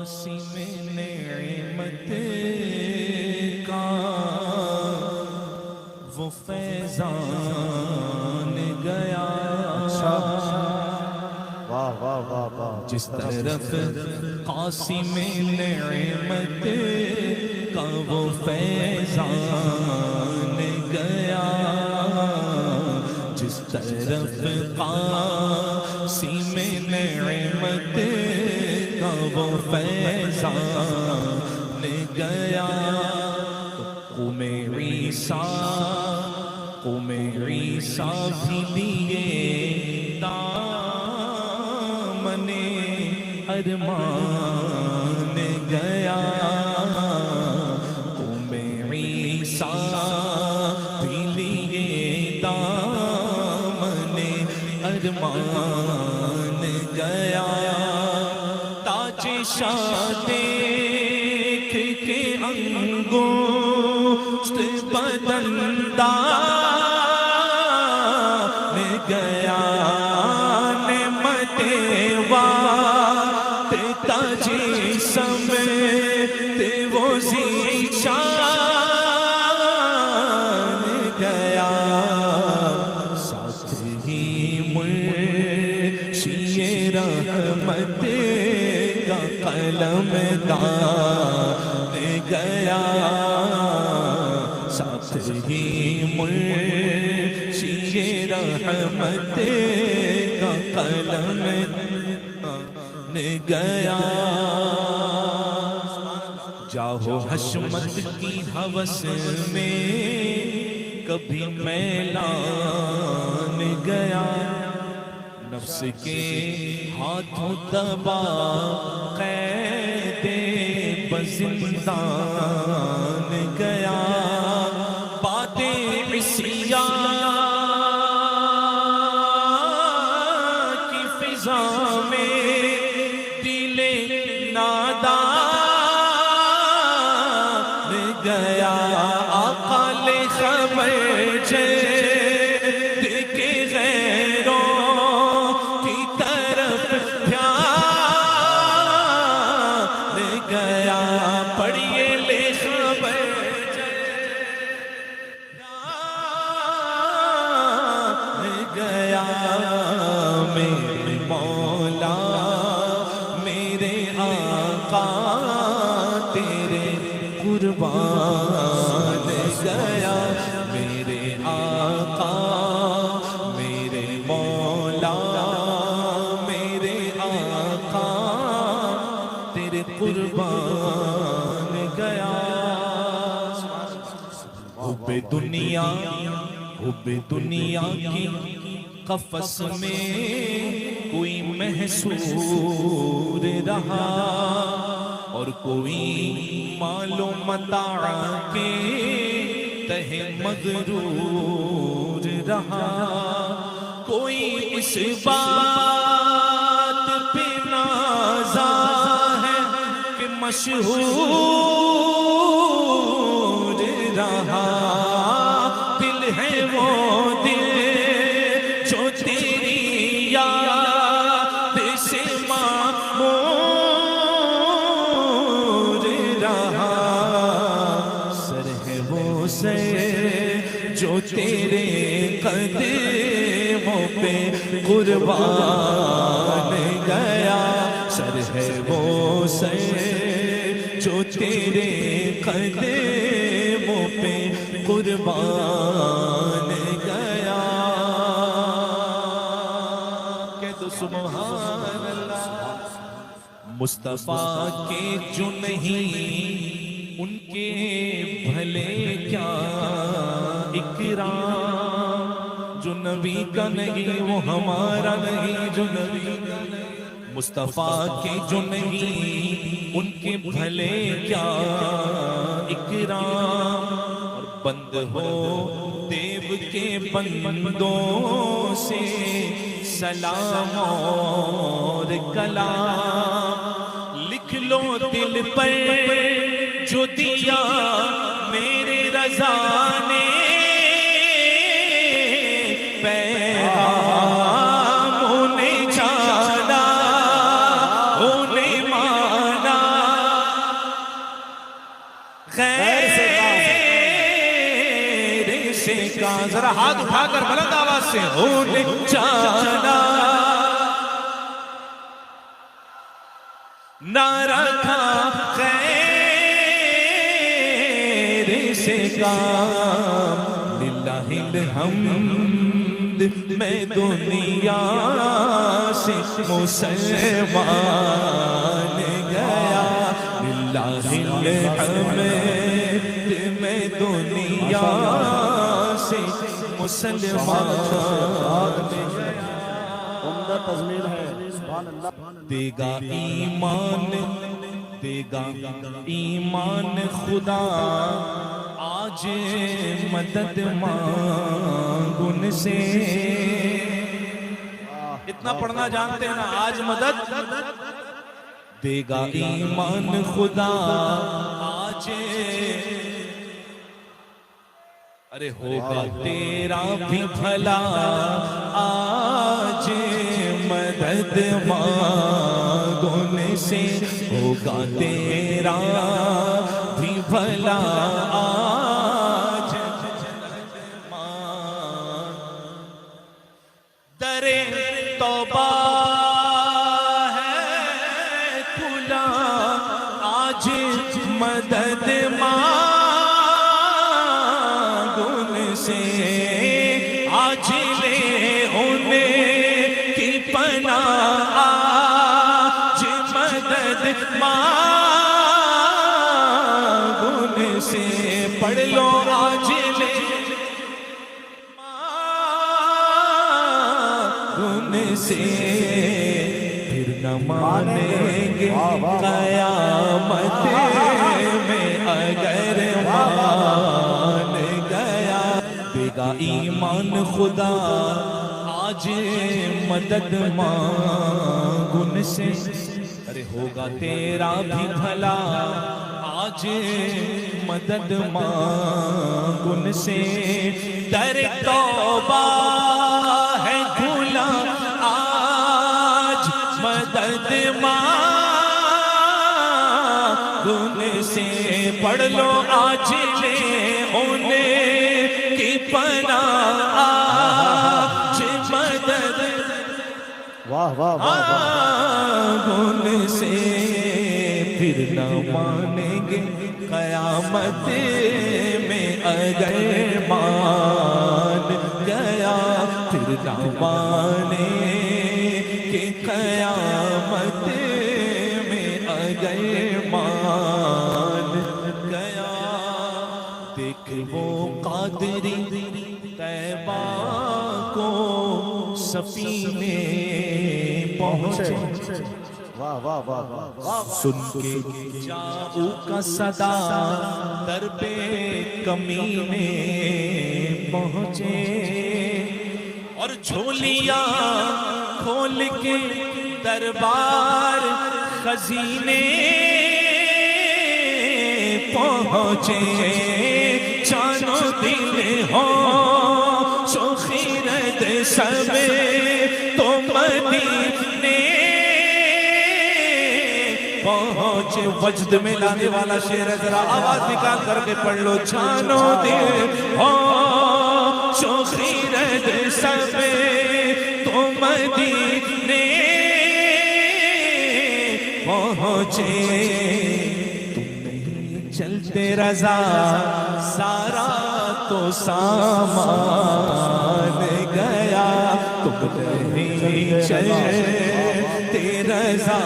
قاسم نعمت کا وہ فیضان گیا، واہ واہ واہ واہ، جس طرف قاسم نعمت کا وہ فیضان گیا، جس طرف قاسم نعمت کا وہ فیضان گیا، قوم عیسیٰ بھی لیے دامن ارمان گیا، قوم عیسیٰ بھی لیے دامن ارمان گیا، تاج شاہ دیکھ کے انگشت بدندان گیا، نعمت وقت تاج سمیت وہ ذیشان گیا، ساتھ ہی منشی رحمت کا قلم دان گیا، ساتھ ہی منشی رحمت کا قلم دان گیا، جاہو حشمت کی ہوس میں کبھی میلان گیا، نفس کے ہاتھوں دبا قید بزندان گیا، باتیں عصیان کی فضا میں دل نادان گیا، عقل خبر جد کے غیروں کی طرف دھیان گیا، پڑھیے لے خبر گیا، میرے مولا میرے آقا تیرے قربان گیا، میرے آقا میرے مولا میرے آقا تیرے قربان گیا، حب دنیا کی قفس میں کوئی محصور رہا، اور کوئی مال و متاع کے تہے مغرور رہا، کوئی اس بات پہ نازا ہے کہ مشہور رہا، دل ہے وہ دل جو تیری یاد سے معمور رہا، سر ہے وہ سر جو تیرے قدموں پہ قربان گیا، سر ہے وہ سر جو تیرے قدموں پہ قربان گیا، کہہ دو سبحان اللہ، مصطفیٰ کے جو نہیں ان کے بھلے کیا اکرام، جو نبی کا نہیں وہ ہمارا نہیں، جو نبی کا نہیں مصطفیٰ کے جو نہیں ان کے بھلے کیا اکرام، اور بند ہو دیو کے بندوں سے سلام اور کلام، لکھ لو دل پر جو دیا میرے رضا نے پیغام انہیں جانا انہیں مانا کا ذرا ہاتھ اٹھا کر بلند آواز سے ہونے جانا نہ رکھا خیر سے کام للہ الحمد میں دنیا سے مسلمان گیا للہ الحمد میں دنیا سے مسلمان گیا عمدہ تضمین ہے سبحان اللہ دے گا ایمان خدا آج مدد مانگ ان سے اتنا پڑھنا جانتے ہیں نا آج مدد دے گا ایمان خدا آج ارے ہوگا تیرا بھی بھلا آج مدد مانگ ان سے ہوگا تیرا بھی بھلا آج مدد مانگ در توبہ ہے کھلا آج مدد مانگ ان سے آج لے انہیں کی پناہ آج مدد مانگ ان سے پڑھ لو آج لے ان سے پھر نہ مانیں گے قیامت میں اگر مان گیا دے گا ایمان خدا آج مدد مانگ ان سے ارے ہوگا تیرا بھی بھلا آج مدد مانگ ان سے در توبہ ہے کھلا آج مدد مانگ ان سے پڑھ لو آج لے انہیں کی پناہ آج مدد واہ واہ واہ واہ ان سے پھر نہ مانیں گے قیامت میں اگر مان گیا پھر نہ مانیں گے قیامت میں اگر مان گیا دیکھ وہ قادری طیبہ کو سفینے پہنچے واہ واہ واہ واہ سن کے جاؤ کا صدا در پہ کمینے پہنچے اور جھولیاں کھول کے دربار خزینے پہنچے جانو دل ہو سو خیرت سب تو مدینے پہنچ وجد میں لانے والا شعر ہے ذرا آواز نکال کر کے پڑھ لو جانو دل ہو سو خیرت سب تو مدینے پہنچے تم نہیں چلتے رضا سارا تو سامان گیا تم نہیں چلتے رضا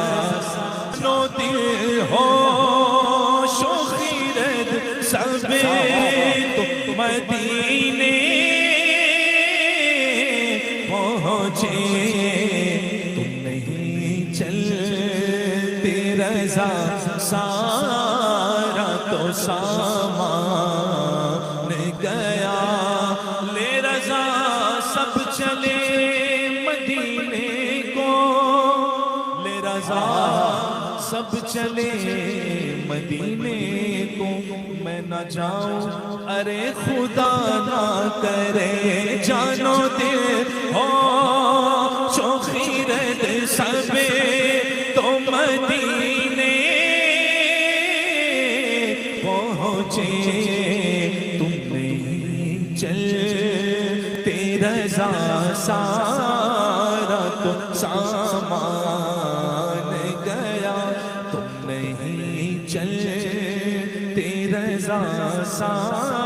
نو دل ہو شو خیرت سب تو مدینے پہنچے تم نہیں چلتے رضا سارا تو سامان گیا لے رضا سب چلے مدینے کو لے رضا سب چلے مدینے کو میں نہ جاؤں ارے خدا نہ کرے جانو دل ہو سو خیرت سب تو مدینے پہنچے تم نہیں چل رضا سارا تو سامان گیا، تم نہیں چلتے رضا سارا